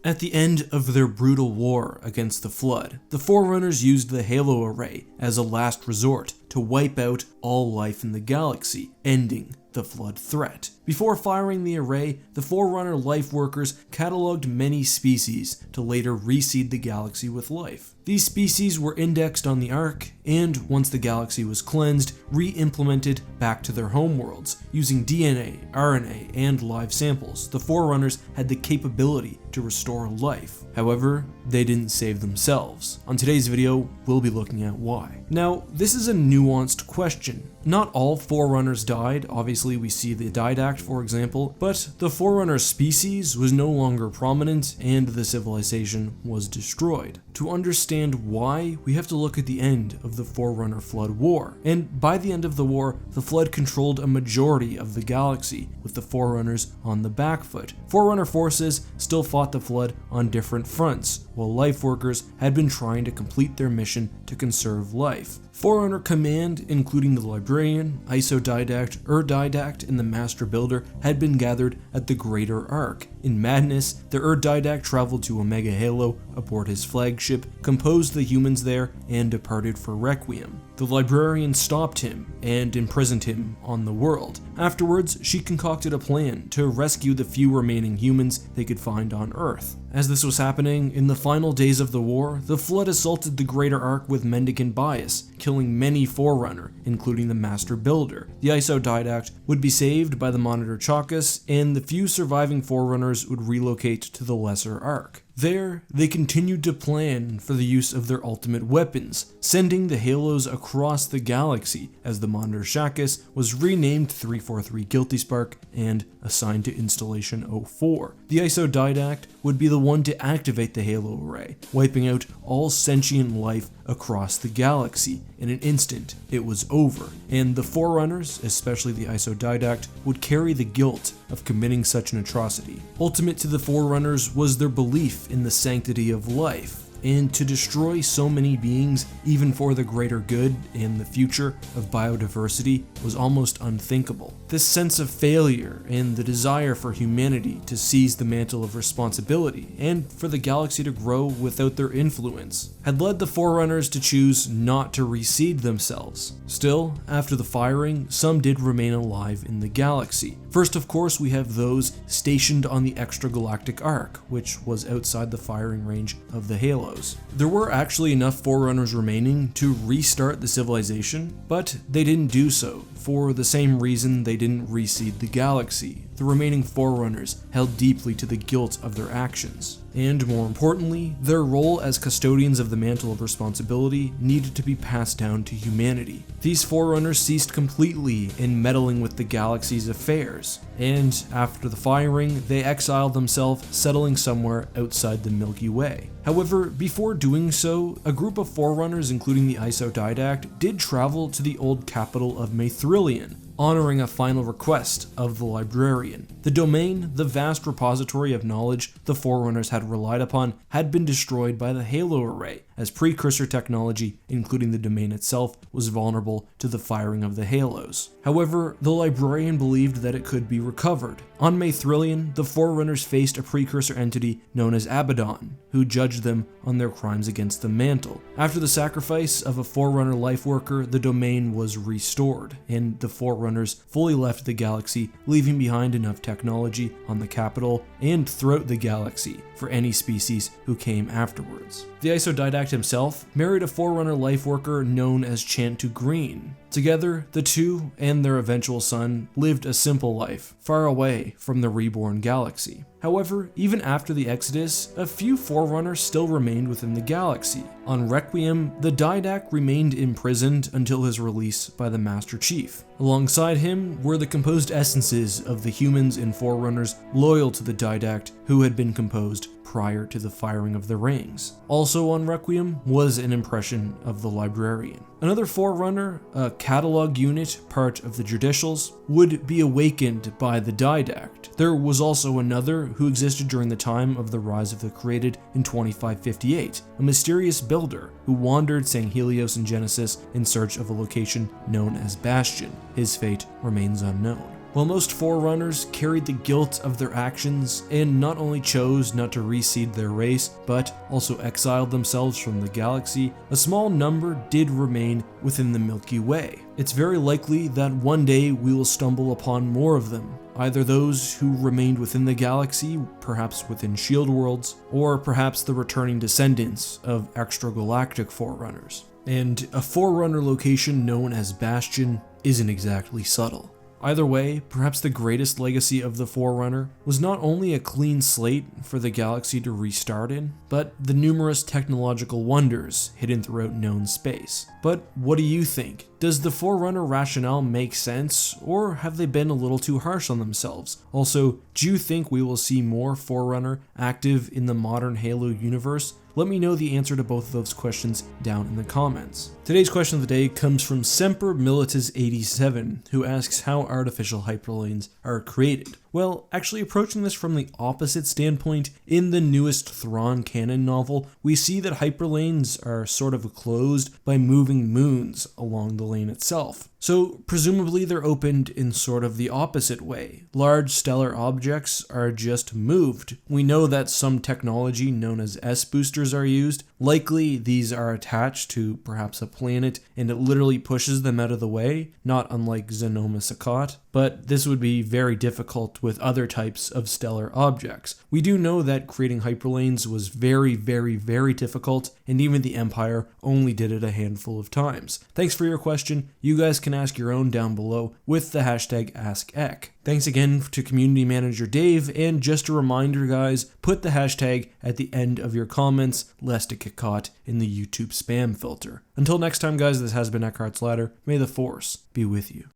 At the end of their brutal war against the Flood, the Forerunners used the Halo Array as a last resort to wipe out all life in the galaxy, ending the Flood threat. Before firing the array, the Forerunner life workers cataloged many species to later reseed the galaxy with life. These species were indexed on the Ark, and once the galaxy was cleansed, re-implemented back to their homeworlds. Using DNA, RNA, and live samples, the Forerunners had the capability to restore life. However, they didn't save themselves. On today's video, we'll be looking at why. Now, this is a nuanced question. Not all Forerunners died. Obviously, we see the Didact, for example, but the Forerunner species was no longer prominent and the civilization was destroyed. To understand why, we have to look at the end of the Forerunner-Flood war. And by the end of the war, the Flood controlled a majority of the galaxy, with the Forerunners on the back foot. Forerunner forces still fought the Flood on different fronts, while life workers had been trying to complete their mission to conserve life. Forerunner Command, including the Librarian, Isodidact, Didact, and the Master Builder, had been gathered at the Greater Ark. In madness, the Didact traveled to Omega Halo aboard his flagship, composed the humans there, and departed for Requiem. The Librarian stopped him and imprisoned him on the world. Afterwards, she concocted a plan to rescue the few remaining humans they could find on Earth. As this was happening, in the final days of the war, the Flood assaulted the Greater Ark with mendicant bias, killing many Forerunner, including the Master Builder. The Isodidact would be saved by the Monitor Chakas, and the few surviving Forerunners would relocate to the Lesser Ark. There, they continued to plan for the use of their ultimate weapons, sending the Halos across the galaxy, as the Monitor Chakas was renamed 343 Guilty Spark and assigned to Installation 04. The Isodidact would be the one to activate the Halo Array, wiping out all sentient life across the galaxy. In an instant, it was over, and the Forerunners, especially the Isodidact, would carry the guilt of committing such an atrocity. Ultimate to the Forerunners was their belief in the sanctity of life, and to destroy so many beings, even for the greater good and the future of biodiversity, was almost unthinkable. This sense of failure and the desire for humanity to seize the mantle of responsibility and for the galaxy to grow without their influence had led the Forerunners to choose not to reseed themselves. Still, after the firing, some did remain alive in the galaxy. First, of course, we have those stationed on the extragalactic Ark, which was outside the firing range of the Halos. There were actually enough Forerunners remaining to restart the civilization, but they didn't do so, for the same reason they didn't reseed the galaxy. The remaining Forerunners held deeply to the guilt of their actions. And more importantly, their role as custodians of the mantle of responsibility needed to be passed down to humanity. These Forerunners ceased completely in meddling with the galaxy's affairs, and after the firing, they exiled themselves, settling somewhere outside the Milky Way. However, before doing so, a group of Forerunners, including the Isodidact, did travel to the old capital of Mathrillion, honoring a final request of the Librarian. The domain, the vast repository of knowledge the Forerunners had relied upon, had been destroyed by the Halo Array, as precursor technology, including the domain itself, was vulnerable to the firing of the Halos. However, the Librarian believed that it could be recovered. On Mathrillion, the Forerunners faced a precursor entity known as Abaddon, who judged them on their crimes against the mantle. After the sacrifice of a Forerunner life worker, the domain was restored, and the Forerunners fully left the galaxy, leaving behind enough technology on the capital and throughout the galaxy for any species who came afterwards. The Isodidact himself married a Forerunner life worker known as Chantu Green. Together, the two and their eventual son lived a simple life, far away from the reborn galaxy. However, even after the Exodus, a few Forerunners still remained within the galaxy. On Requiem, the Didact remained imprisoned until his release by the Master Chief. Alongside him were the composed essences of the humans and Forerunners loyal to the Didact who had been composed prior to the firing of the rings. Also on Requiem was an impression of the Librarian. Another Forerunner, a catalog unit, part of the Judicials, would be awakened by the Didact. There was also another who existed during the time of the Rise of the Created in 2558, a mysterious builder who wandered St. Helios and Genesis in search of a location known as Bastion. His fate remains unknown. While most Forerunners carried the guilt of their actions and not only chose not to reseed their race, but also exiled themselves from the galaxy, a small number did remain within the Milky Way. It's very likely that one day we will stumble upon more of them, either those who remained within the galaxy, perhaps within shield worlds, or perhaps the returning descendants of extragalactic Forerunners. And a Forerunner location known as Bastion isn't exactly subtle. Either way, perhaps the greatest legacy of the Forerunner was not only a clean slate for the galaxy to restart in, but the numerous technological wonders hidden throughout known space. But what do you think? Does the Forerunner rationale make sense, or have they been a little too harsh on themselves? Also, do you think we will see more Forerunner active in the modern Halo universe? Let me know the answer to both of those questions down in the comments. Today's question of the day comes from Semper Militus 87, who asks how artificial hyperlanes are created. Well, actually approaching this from the opposite standpoint, in the newest Thrawn canon novel, we see that hyperlanes are sort of closed by moving moons along the lane itself. So presumably they're opened in sort of the opposite way. Large stellar objects are just moved. We know that some technology known as S-boosters are used. Likely these are attached to perhaps a planet and it literally pushes them out of the way, not unlike Xenoma Sakat. But this would be very difficult with other types of stellar objects. We do know that creating hyperlanes was very, very, very difficult, and even the Empire only did it a handful of times. Thanks for your question. You guys can ask your own down below with the hashtag AskEck. Thanks again to Community Manager Dave, and just a reminder guys, put the hashtag at the end of your comments lest it get caught in the YouTube spam filter. Until next time guys, this has been EckhartsLadder. May the Force be with you.